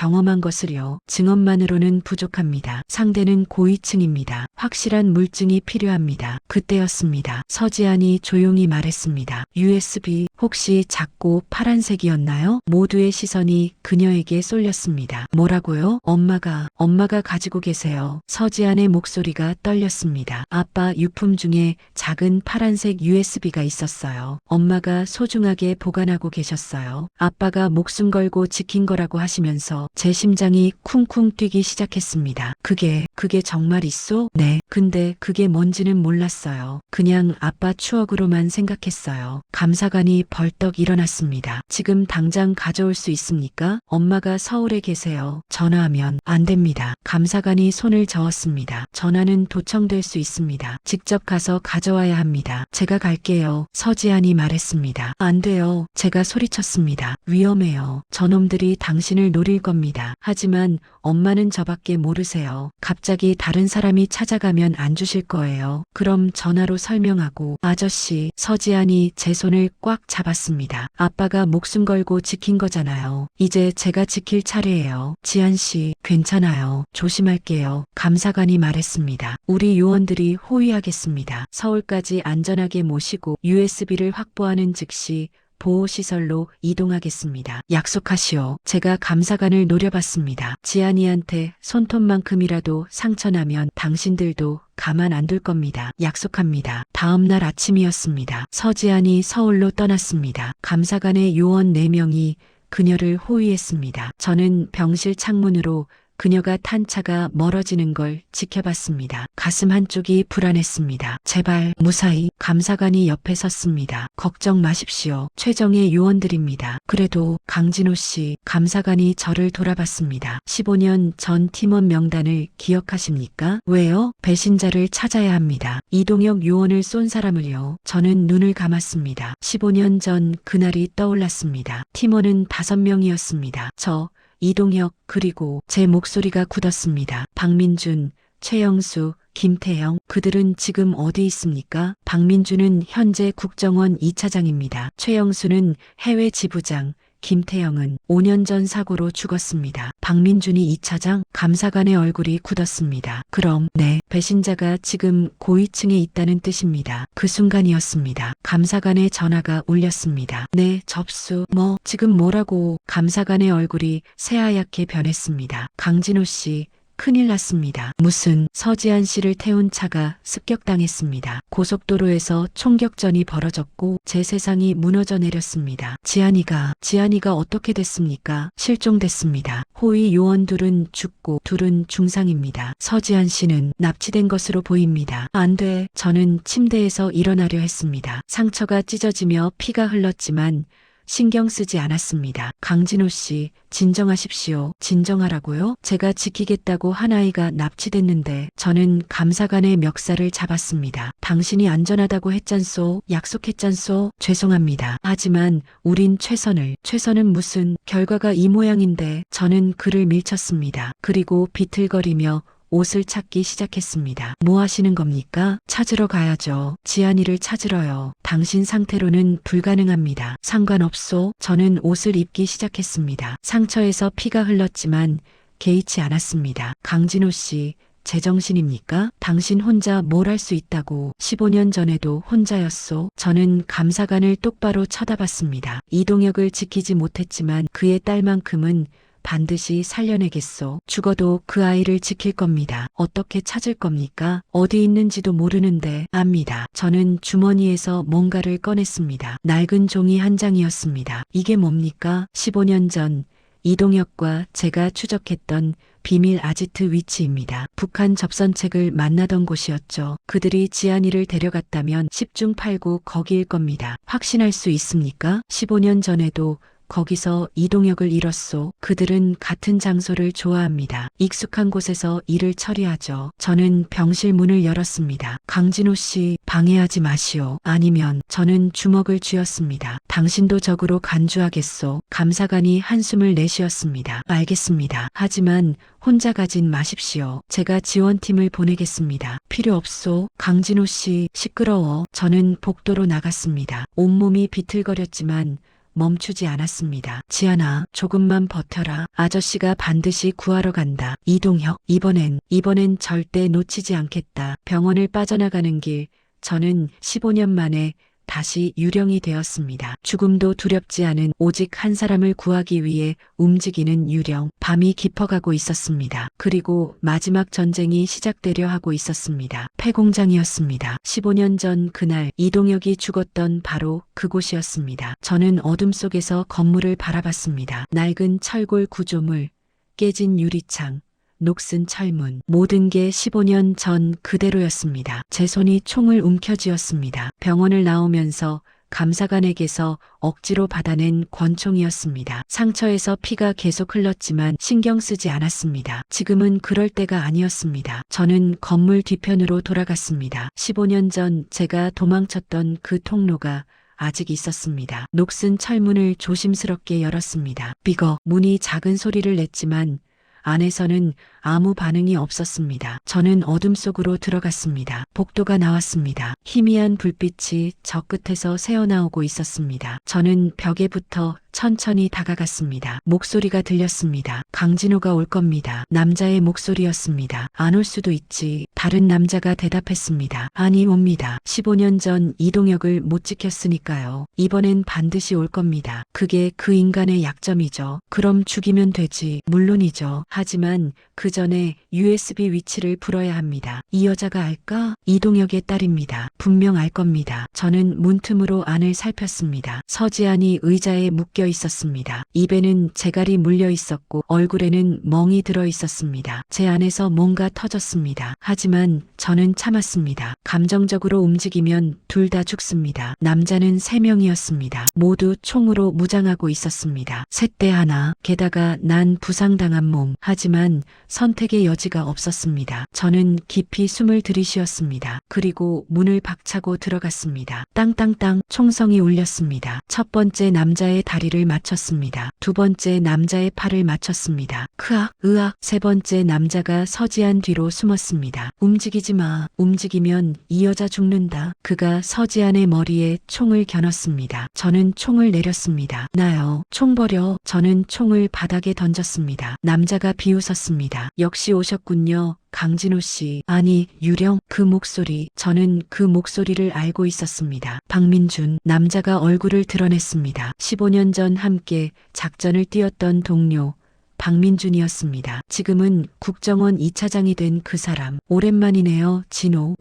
경험한 것을요. 증언만으로는 부족합니다. 상대는 고위층입니다. 확실한 물증이 필요합니다. 그때였습니다. 서지안이 조용히 말했습니다. USB 혹시 작고 파란색이었나요? 모두의 시선이 그녀에게 쏠렸습니다. 뭐라고요? 엄마가 가지고 계세요. 서지안의 목소리가 떨렸습니다. 아빠 유품 중에 작은 파란색 USB가 있었어요. 엄마가 소중하게 보관하고 계셨어요. 아빠가 목숨 걸고 지킨 거라고 하시면서 제 심장이 쿵쿵 뛰기 시작했습니다. 그게 정말 있어? 네. 근데 그게 뭔지는 몰랐어요. 그냥 아빠 추억으로만 생각했어요. 감사관이 벌떡 일어났습니다. 지금 당장 가져올 수 있습니까? 엄마가 서울에 계세요. 전화하면 안 됩니다. 감사관이 손을 저었습니다. 전화는 도청될 수 있습니다. 직접 가서 가져와야 합니다. 제가 갈게요. 서지안이 말했습니다. 안 돼요. 제가 소리쳤습니다. 위험해요. 저놈들이 당신을 노릴 겁니다. 하지만 엄마는 저밖에 모르세요. 갑자기 다른 사람이 찾아가면 안 주실 거예요. 그럼 전화로 설명하고. 아저씨, 서지안이 제 손을 꽉 잡았습니다. 아빠가 목숨 걸고 지킨 거잖아요. 이제 제가 지킬 차례예요. 지안 씨, 괜찮아요. 조심할게요. 감사관이 말했습니다. 우리 요원들이 호위하겠습니다. 서울까지 안전하게 모시고 USB를 확보하는 즉시 보호시설로 이동하겠습니다. 약속하시오. 제가 감사관을 노려봤습니다. 지안이한테 손톱만큼이라도 상처나면 당신들도 가만 안 둘 겁니다. 약속합니다. 다음 날 아침이었습니다. 서지안이 서울로 떠났습니다. 감사관의 요원 4명이 그녀를 호위했습니다. 저는 병실 창문으로 그녀가 탄 차가 멀어지는 걸 지켜봤습니다. 가슴 한쪽이 불안했습니다. 제발 무사히. 감사관이 옆에 섰습니다. 걱정 마십시오. 최정의 요원들입니다. 그래도 강진호 씨. 감사관이 저를 돌아봤습니다. 15년 전 팀원 명단을 기억하십니까? 왜요? 배신자를 찾아야 합니다. 이동혁 요원을 쏜 사람을요. 저는 눈을 감았습니다. 15년 전 그날이 떠올랐습니다. 팀원은 5명이었습니다. 저, 이동혁, 그리고 제 목소리가 굳었습니다. 박민준, 최영수, 김태영, 그들은 지금 어디 있습니까? 박민준은 현재 국정원 2차장입니다. 최영수는 해외 지부장, 김태영은 5년 전 사고로 죽었습니다. 박민준이 2차장? 감사관의 얼굴이 굳었습니다. 그럼, 네, 배신자가 지금 고위층에 있다는 뜻입니다. 그 순간이었습니다. 감사관의 전화가 울렸습니다. 네, 접수. 지금 뭐라고? 감사관의 얼굴이 새하얗게 변했습니다. 강진호 씨. 큰일 났습니다. 무슨? 서지안 씨를 태운 차가 습격당했습니다. 고속도로에서 총격전이 벌어졌고 제 세상이 무너져 내렸습니다. 지안이가 어떻게 됐습니까? 실종됐습니다. 호위 요원 둘은 죽고 둘은 중상입니다. 서지안 씨는 납치된 것으로 보입니다. 안 돼. 저는 침대에서 일어나려 했습니다. 상처가 찢어지며 피가 흘렀지만 신경 쓰지 않았습니다. 강진호 씨, 진정하십시오. 진정하라고요? 제가 지키겠다고 한 아이가 납치됐는데 저는 감사관의 멱살을 잡았습니다. 당신이 안전하다고 했잖소. 약속했잖소. 죄송합니다. 하지만 우린 최선은 무슨? 결과가 이 모양인데. 저는 그를 밀쳤습니다. 그리고 비틀거리며 옷을 찾기 시작했습니다. 뭐 하시는 겁니까? 찾으러 가야죠. 지안이를 찾으러요. 당신 상태로는 불가능합니다. 상관없소. 저는 옷을 입기 시작했습니다. 상처에서 피가 흘렀지만 개의치 않았습니다. 강진호 씨, 제정신입니까? 당신 혼자 뭘 할 수 있다고. 15년 전에도 혼자였소. 저는 감사관을 똑바로 쳐다봤습니다. 이동혁을 지키지 못했지만 그의 딸만큼은 반드시 살려내겠소. 죽어도 그 아이를 지킬 겁니다. 어떻게 찾을 겁니까? 어디 있는지도 모르는데. 압니다. 저는 주머니에서 뭔가를 꺼냈습니다. 낡은 종이 한 장이었습니다. 이게 뭡니까? 15년 전 이동혁과 제가 추적했던 비밀 아지트 위치입니다. 북한 접선책을 만나던 곳이었죠. 그들이 지안이를 데려갔다면 10중 8구 거기일 겁니다. 확신할 수 있습니까? 15년 전에도 거기서 이동혁을 잃었소. 그들은 같은 장소를 좋아합니다. 익숙한 곳에서 일을 처리하죠. 저는 병실 문을 열었습니다. 강진호 씨, 방해하지 마시오. 아니면 저는 주먹을 쥐었습니다. 당신도 적으로 간주하겠소. 감사관이 한숨을 내쉬었습니다. 알겠습니다. 하지만 혼자 가진 마십시오. 제가 지원팀을 보내겠습니다. 필요 없소. 강진호 씨, 시끄러워. 저는 복도로 나갔습니다. 온몸이 비틀거렸지만 멈추지 않았습니다. 지안아, 조금만 버텨라. 아저씨가 반드시 구하러 간다. 이동혁, 이번엔 절대 놓치지 않겠다. 병원을 빠져나가는 길, 저는 15년 만에 다시 유령이 되었습니다. 죽음도 두렵지 않은 오직 한 사람을 구하기 위해 움직이는 유령. 밤이 깊어가고 있었습니다. 그리고 마지막 전쟁이 시작되려 하고 있었습니다. 폐공장이었습니다. 15년 전 그날 이동혁이 죽었던 바로 그곳이었습니다. 저는 어둠 속에서 건물을 바라봤습니다. 낡은 철골 구조물, 깨진 유리창, 녹슨 철문, 모든 게 15년 전 그대로였습니다. 제 손이 총을 움켜쥐었습니다. 병원을 나오면서 감사관에게서 억지로 받아낸 권총이었습니다. 상처에서 피가 계속 흘렀지만 신경 쓰지 않았습니다. 지금은 그럴 때가 아니었습니다. 저는 건물 뒤편으로 돌아갔습니다. 15년 전 제가 도망쳤던 그 통로가 아직 있었습니다. 녹슨 철문을 조심스럽게 열었습니다. 삐걱, 문이 작은 소리를 냈지만 안에서는 아무 반응이 없었습니다. 저는 어둠 속으로 들어갔습니다. 복도가 나왔습니다. 희미한 불빛이 저 끝에서 새어나오고 있었습니다. 저는 벽에 붙어 천천히 다가갔습니다. 목소리가 들렸습니다. 강진호가 올 겁니다. 남자의 목소리였습니다. 안 올 수도 있지. 다른 남자가 대답했습니다. 아니, 옵니다. 15년 전 이동혁을 못 지켰으니까요. 이번엔 반드시 올 겁니다. 그게 그 인간의 약점이죠. 그럼 죽이면 되지. 물론이죠. 하지만 그 전에 USB 위치를 풀어야 합니다. 이 여자가 알까? 이동혁의 딸입니다. 분명 알 겁니다. 저는 문틈으로 안을 살폈습니다. 서지안이 의자에 묶여 있었습니다. 입에는 재갈이 물려 있었고 얼굴에는 멍이 들어 있었습니다. 제 안에서 뭔가 터졌습니다. 하지만 저는 참았습니다. 감정적으로 움직이면 둘 다 죽습니다. 남자는 3명이었습니다. 모두 총으로 무장하고 있었습니다. 셋대 하나, 게다가 난 부상당한 몸. 하지만 선택의 여지가 없었습니다. 저는 깊이 숨을 들이쉬었습니다. 그리고 문을 박차고 들어갔습니다. 땅땅땅 총성이 울렸습니다. 첫 번째 남자의 다리를 맞췄습니다. 두 번째 남자의 팔을 맞췄습니다. 크악, 으악. 세 번째 남자가 서지안 뒤로 숨었습니다. 움직이지 마. 움직이면 이 여자 죽는다. 그가 서지안의 머리에 총을 겨눴습니다. 저는 총을 내렸습니다. 나요. 총 버려. 저는 총을 바닥에 던졌습니다. 남자가 비웃었습니다. 역시 오셨군요. 강진호 씨. 아니, 유령. 그 목소리. 저는 그 목소리를 알고 있었습니다. 박민준. 남자가 얼굴을 드러냈습니다. 15년 전 함께 작전을 뛰었던 동료. 박민준이었습니다. 지금은 국정원 2차장이 된 그 사람. 오랜만이네요, 진호.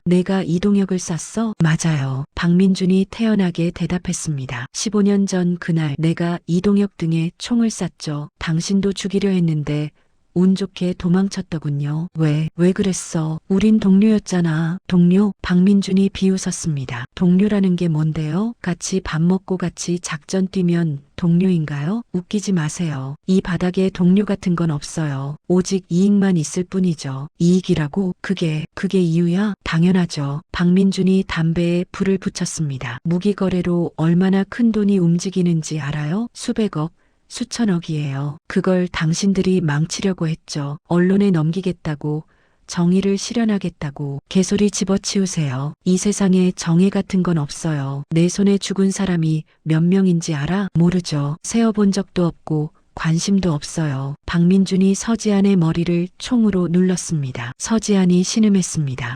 내가 이동혁을 쐈어? 맞아요. 박민준이 태연하게 대답했습니다. 15년 전 그날 내가 이동혁 등에 총을 쐈죠. 당신도 죽이려 했는데 운 좋게 도망쳤더군요. 왜 그랬어? 우린 동료였잖아. 동료? 박민준이 비웃었습니다. 동료라는 게 뭔데요? 같이 밥 먹고 같이 작전 뛰면 동료인가요? 웃기지 마세요. 이 바닥에 동료 같은 건 없어요. 오직 이익만 있을 뿐이죠. 이익이라고? 그게 이유야? 당연하죠. 박민준이 담배에 불을 붙였습니다. 무기 거래로 얼마나 큰 돈이 움직이는지 알아요? 수백억. 수천억이에요. 그걸 당신들이 망치려고 했죠. 언론에 넘기겠다고, 정의를 실현하겠다고. 개소리 집어치우세요. 이 세상에 정의 같은 건 없어요. 내 손에 죽은 사람이 몇 명인지 알아? 모르죠. 세어본 적도 없고 관심도 없어요. 박민준이 서지안의 머리를 총으로 눌렀습니다. 서지안이 신음했습니다.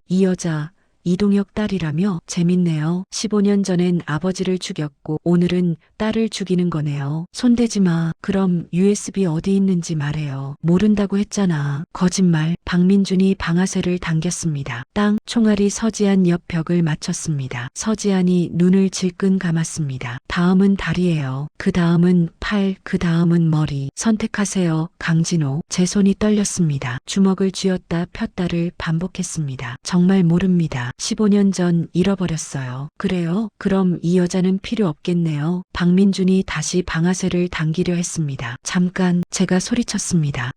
이 여자 이동혁 딸이라며? 재밌네요. 15년 전엔 아버지를 죽였고 오늘은 딸을 죽이는 거네요. 손대지 마. 그럼 USB 어디 있는지 말해요. 모른다고 했잖아. 거짓말. 박민준이 방아쇠를 당겼습니다. 땅. 총알이 서지안 옆 벽을 맞췄습니다. 서지안이 눈을 질끈 감았습니다. 다음은 다리예요. 그 다음은 팔, 그 다음은 머리. 선택하세요. 강진호. 제 손이 떨렸습니다. 주먹을 쥐었다 폈다를 반복했습니다. 정말 모릅니다. 15년 전 잃어버렸어요. 그래요? 그럼 이 여자는 필요 없겠네요. 박민준이 다시 방아쇠를 당기려 했습니다. 잠깐. 제가 소리쳤습니다.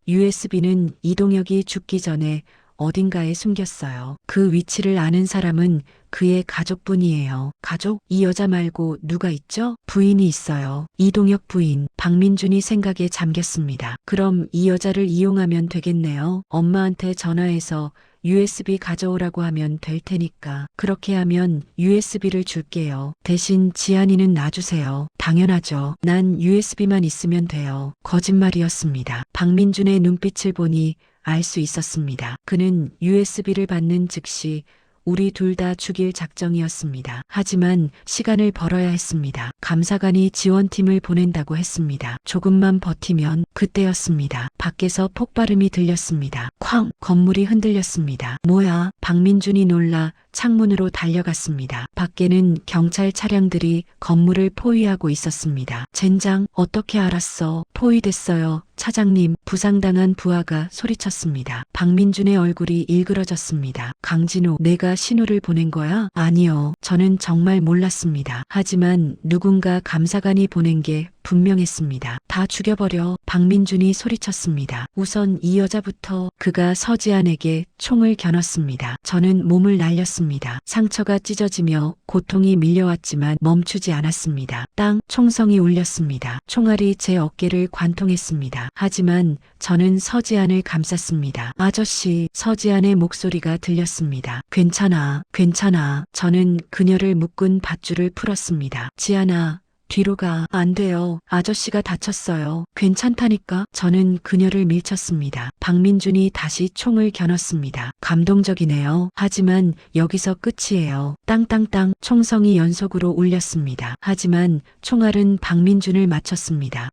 USB는 이동혁이 죽기 전에 어딘가에 숨겼어요. 그 위치를 아는 사람은 그의 가족뿐이에요. 가족? 이 여자 말고 누가 있죠? 부인이 있어요. 이동혁 부인. 박민준이 생각에 잠겼습니다. 그럼 이 여자를 이용하면 되겠네요. 엄마한테 전화해서 USB 가져오라고 하면 될 테니까. 그렇게 하면 USB를 줄게요. 대신 지한이는 놔주세요. 당연하죠. 난 USB만 있으면 돼요. 거짓말이었습니다. 박민준의 눈빛을 보니 알 수 있었습니다. 그는 USB를 받는 즉시 우리 둘 다 죽일 작정이었습니다. 하지만 시간을 벌어야 했습니다. 감사관이 지원팀을 보낸다고 했습니다. 조금만 버티면. 그때였습니다. 밖에서 폭발음이 들렸습니다. 쾅! 건물이 흔들렸습니다. 뭐야? 박민준이 놀라 창문으로 달려갔습니다. 밖에는 경찰 차량들이 건물을 포위하고 있었습니다. 젠장, 어떻게 알았어? 포위됐어요. 차장님, 부상당한 부하가 소리쳤습니다. 박민준의 얼굴이 일그러졌습니다. 강진호, 내가 신호를 보낸 거야? 아니요. 저는 정말 몰랐습니다. 하지만 누군가 감사관이 보낸 게 분명했습니다. 다 죽여버려. 박민준이 소리쳤습니다. 우선 이 여자부터. 그가 서지안에게 총을 겨눴습니다. 저는 몸을 날렸습니다. 상처가 찢어지며 고통이 밀려왔지만 멈추지 않았습니다. 땅, 총성이 울렸습니다. 총알이 제 어깨를 관통했습니다. 하지만 저는 서지안을 감쌌습니다. 아저씨, 서지안의 목소리가 들렸습니다. 괜찮아, 괜찮아. 저는 그녀를 묶은 밧줄을 풀었습니다. 지안아, 뒤로 가. 안 돼요. 아저씨가 다쳤어요. 괜찮다니까. 저는 그녀를 밀쳤습니다. 박민준이 다시 총을 겨눴습니다. 감동적이네요. 하지만 여기서 끝이에요. 땅땅땅 총성이 연속으로 울렸습니다. 하지만 총알은 박민준을 맞췄습니다.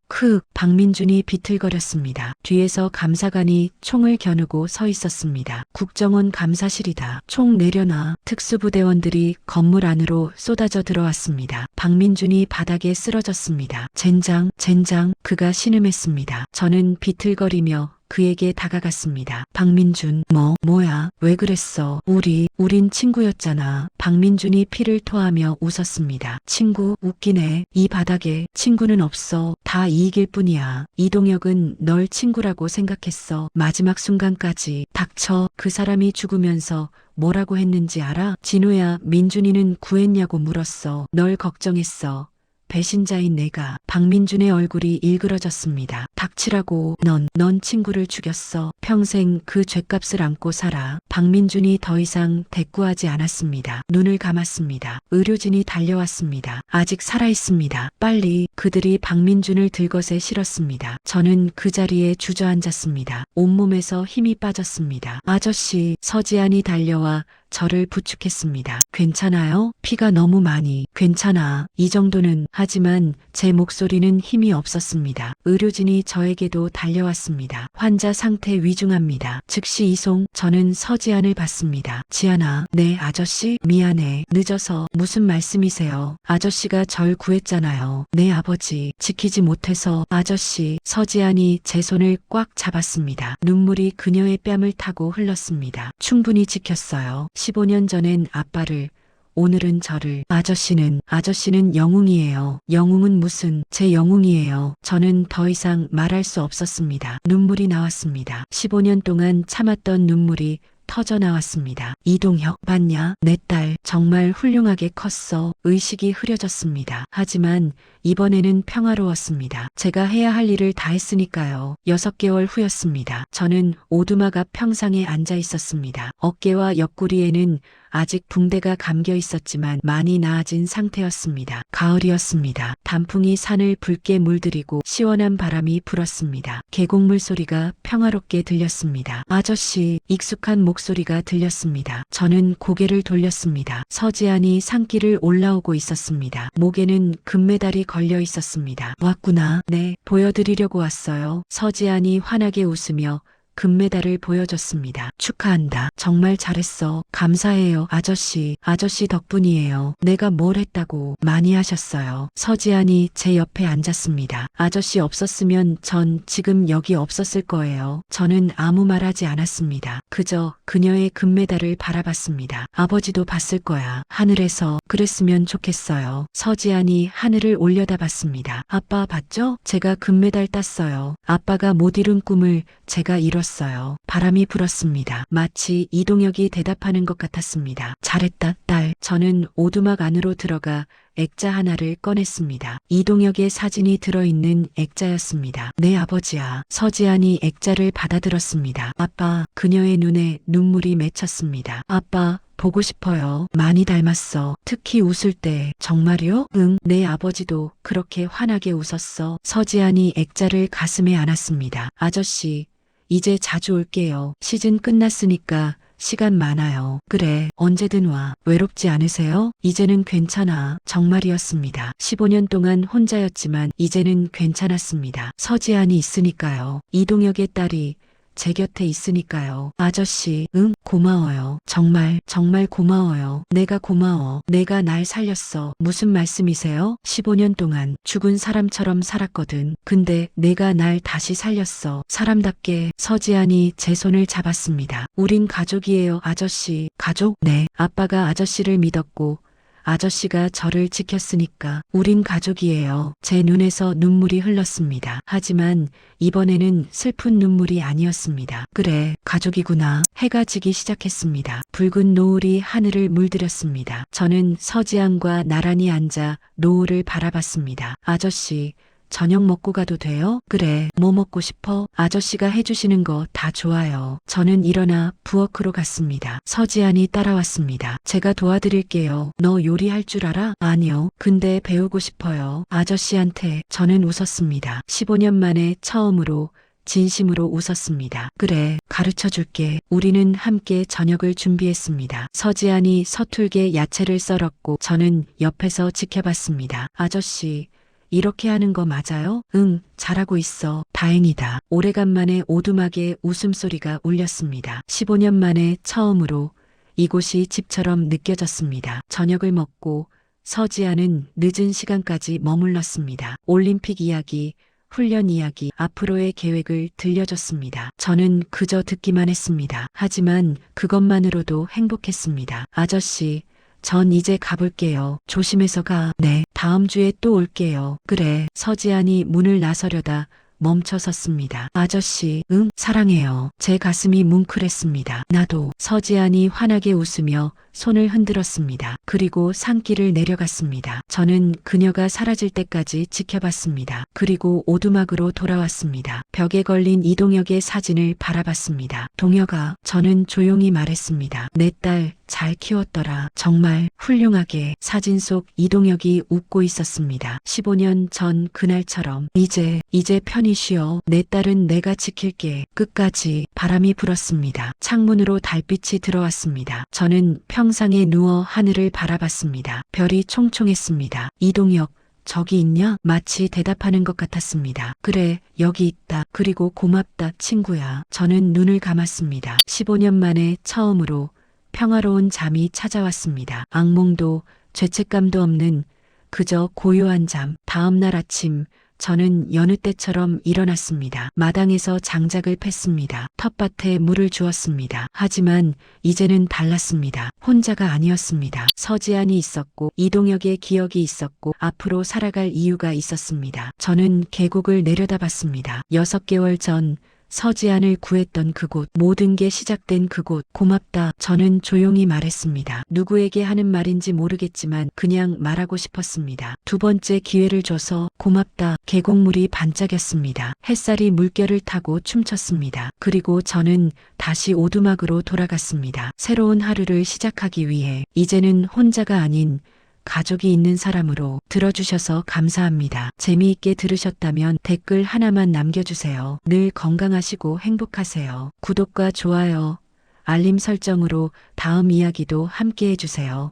박민준이 비틀거렸습니다. 뒤에서 감사관이 총을 겨누고 서 있었습니다. 국정원 감사실이다. 총 내려놔. 특수부대원들이 건물 안으로 쏟아져 들어왔습니다. 박민준이 바닥에 쓰러졌습니다. 젠장, 젠장. 그가 신음했습니다. 저는 비틀거리며 그에게 다가갔습니다. 박민준, 뭐야, 왜 그랬어? 우린 친구였잖아. 박민준이 피를 토하며 웃었습니다. 친구, 웃기네. 이 바닥에 친구는 없어. 다 이익일 뿐이야. 이동혁은 널 친구라고 생각했어. 마지막 순간까지. 닥쳐. 그 사람이 죽으면서 뭐라고 했는지 알아? 진호야, 민준이는 구했냐고 물었어. 널 걱정했어. 배신자인 내가. 박민준의 얼굴이 일그러졌습니다. 닥치라고. 넌 친구를 죽였어. 평생 그 죗값을 안고 살아. 박민준이 더 이상 대꾸하지 않았습니다. 눈을 감았습니다. 의료진이 달려왔습니다. 아직 살아있습니다. 빨리. 그들이 박민준을 들것에 실었습니다. 저는 그 자리에 주저앉았습니다. 온몸에서 힘이 빠졌습니다. 아저씨, 서지안이 달려와 저를 부축했습니다. 괜찮아요? 피가 너무 많이. 괜찮아. 이 정도는. 하지만 제 목소리는 힘이 없었습니다. 의료진이 저에게도 달려왔습니다. 환자 상태 위중합니다. 즉시 이송. 저는 서지안을 봤습니다. 지안아. 네, 아저씨. 미안해. 늦어서. 무슨 말씀이세요? 아저씨가 절 구했잖아요. 네, 아버지. 지키지 못해서. 아저씨. 서지안이 제 손을 꽉 잡았습니다. 눈물이 그녀의 뺨을 타고 흘렀습니다. 충분히 지켰어요. 15년 전엔 아빠를, 오늘은 저를. 아저씨는 영웅이에요. 영웅은 무슨, 제 영웅이에요. 저는 더 이상 말할 수 없었습니다. 눈물이 나왔습니다. 15년 동안 참았던 눈물이 터져 나왔습니다. 이동혁, 봤냐? 내 딸 정말 훌륭하게 컸어. 의식이 흐려졌습니다. 하지만 이번에는 평화로웠습니다. 제가 해야 할 일을 다 했으니까요. 6개월 후였습니다. 저는 오두막 앞 평상에 앉아 있었습니다. 어깨와 옆구리에는 아직 붕대가 감겨 있었지만 많이 나아진 상태였습니다. 가을이었습니다. 단풍이 산을 붉게 물들이고 시원한 바람이 불었습니다. 계곡물 소리가 평화롭게 들렸습니다. 아저씨, 익숙한 목소리가 들렸습니다. 저는 고개를 돌렸습니다. 서지안이 산길을 올라오고 있었습니다. 목에는 금메달이 걸려 있었습니다. 왔구나. 네, 보여드리려고 왔어요. 서지안이 환하게 웃으며 금메달을 보여줬습니다. 축하한다. 정말 잘했어. 감사해요, 아저씨. 아저씨 덕분이에요. 내가 뭘 했다고. 많이 하셨어요. 서지안이 제 옆에 앉았습니다. 아저씨 없었으면 전 지금 여기 없었을 거예요. 저는 아무 말 하지 않았습니다. 그저 그녀의 금메달을 바라봤습니다. 아버지도 봤을 거야. 하늘에서 그랬으면 좋겠어요. 서지안이 하늘을 올려다봤습니다. 아빠 봤죠? 제가 금메달 땄어요. 아빠가 못 이룬 꿈을 제가 이뤘어요. 바람이 불었습니다. 마치 이동혁이 대답하는 것 같았습니다. 잘했다, 딸. 저는 오두막 안으로 들어가 액자 하나를 꺼냈습니다. 이동혁의 사진이 들어있는 액자였습니다. 내 아버지야. 서지안이 액자를 받아들었습니다. 아빠, 그녀의 눈에 눈물이 맺혔습니다. 아빠, 보고 싶어요. 많이 닮았어. 특히 웃을 때. 정말요? 응, 내 아버지도 그렇게 환하게 웃었어. 서지안이 액자를 가슴에 안았습니다. 아저씨, 이제 자주 올게요. 시즌 끝났으니까 시간 많아요. 그래, 언제든 와. 외롭지 않으세요? 이제는 괜찮아. 정말이었습니다. 15년 동안 혼자였지만 이제는 괜찮았습니다. 서지안이 있으니까요. 이동혁의 딸이 제 곁에 있으니까요. 아저씨, 응, 고마워요. 정말, 정말 고마워요. 내가 고마워. 내가 날 살렸어. 무슨 말씀이세요? 15년 동안 죽은 사람처럼 살았거든. 근데 내가 날 다시 살렸어. 사람답게. 서지안이 제 손을 잡았습니다. 우린 가족이에요, 아저씨. 가족? 네. 아빠가 아저씨를 믿었고 아저씨가 저를 지켰으니까 우린 가족이에요. 제 눈에서 눈물이 흘렀습니다. 하지만 이번에는 슬픈 눈물이 아니었습니다. 그래, 가족이구나. 해가 지기 시작했습니다. 붉은 노을이 하늘을 물들였습니다. 저는 서지안과 나란히 앉아 노을을 바라봤습니다. 아저씨, 저녁 먹고 가도 돼요? 그래, 뭐 먹고 싶어? 아저씨가 해주시는 거 다 좋아요. 저는 일어나 부엌으로 갔습니다. 서지안이 따라왔습니다. 제가 도와드릴게요. 너 요리할 줄 알아? 아니요. 근데 배우고 싶어요. 아저씨한테. 저는 웃었습니다. 15년 만에 처음으로 진심으로 웃었습니다. 그래, 가르쳐 줄게. 우리는 함께 저녁을 준비했습니다. 서지안이 서툴게 야채를 썰었고 저는 옆에서 지켜봤습니다. 아저씨, 이렇게 하는 거 맞아요? 응, 잘하고 있어. 다행이다. 오래간만에 오두막에 웃음소리가 울렸습니다. 15년 만에 처음으로 이곳이 집처럼 느껴졌습니다. 저녁을 먹고 서지안은 늦은 시간까지 머물렀습니다. 올림픽 이야기, 훈련 이야기, 앞으로의 계획을 들려줬습니다. 저는 그저 듣기만 했습니다. 하지만 그것만으로도 행복했습니다. 아저씨, 전 이제 가볼게요. 조심해서 가. 네, 다음 주에 또 올게요. 그래. 서지안이 문을 나서려다 멈춰 섰습니다. 아저씨, 응, 사랑해요. 제 가슴이 뭉클했습니다. 나도. 서지안이 환하게 웃으며 손을 흔들었습니다. 그리고 산길을 내려갔습니다. 저는 그녀가 사라질 때까지 지켜봤습니다. 그리고 오두막으로 돌아왔습니다. 벽에 걸린 이동혁의 사진을 바라봤습니다. 동혁아, 저는 조용히 말했습니다. 내 딸 잘 키웠더라. 정말 훌륭하게. 사진 속 이동혁이 웃고 있었습니다. 15년 전 그날처럼. 이제 편히 쉬어. 내 딸은 내가 지킬게. 끝까지. 바람이 불었습니다. 창문으로 달빛이 들어왔습니다. 저는 평상에 누워 하늘을 바라봤습니다. 별이 총총했습니다. 이동혁, 저기 있냐? 마치 대답하는 것 같았습니다. 그래, 여기 있다. 그리고 고맙다, 친구야. 저는 눈을 감았습니다. 15년 만에 처음으로 평화로운 잠이 찾아왔습니다. 악몽도 죄책감도 없는 그저 고요한 잠. 다음 날 아침 저는 여느 때처럼 일어났습니다. 마당에서 장작을 팼습니다. 텃밭에 물을 주었습니다. 하지만 이제는 달랐습니다. 혼자가 아니었습니다. 서지안이 있었고 이동혁의 기억이 있었고 앞으로 살아갈 이유가 있었습니다. 저는 계곡을 내려다봤습니다. 6개월 전 서지안을 구했던 그곳, 모든 게 시작된 그곳. 고맙다. 저는 조용히 말했습니다. 누구에게 하는 말인지 모르겠지만 그냥 말하고 싶었습니다. 두 번째 기회를 줘서 고맙다. 계곡물이 반짝였습니다. 햇살이 물결을 타고 춤췄습니다. 그리고 저는 다시 오두막으로 돌아갔습니다. 새로운 하루를 시작하기 위해. 이제는 혼자가 아닌 가족이 있는 사람으로. 들어주셔서 감사합니다. 재미있게 들으셨다면 댓글 하나만 남겨주세요. 늘 건강하시고 행복하세요. 구독과 좋아요, 알림 설정으로 다음 이야기도 함께 해주세요.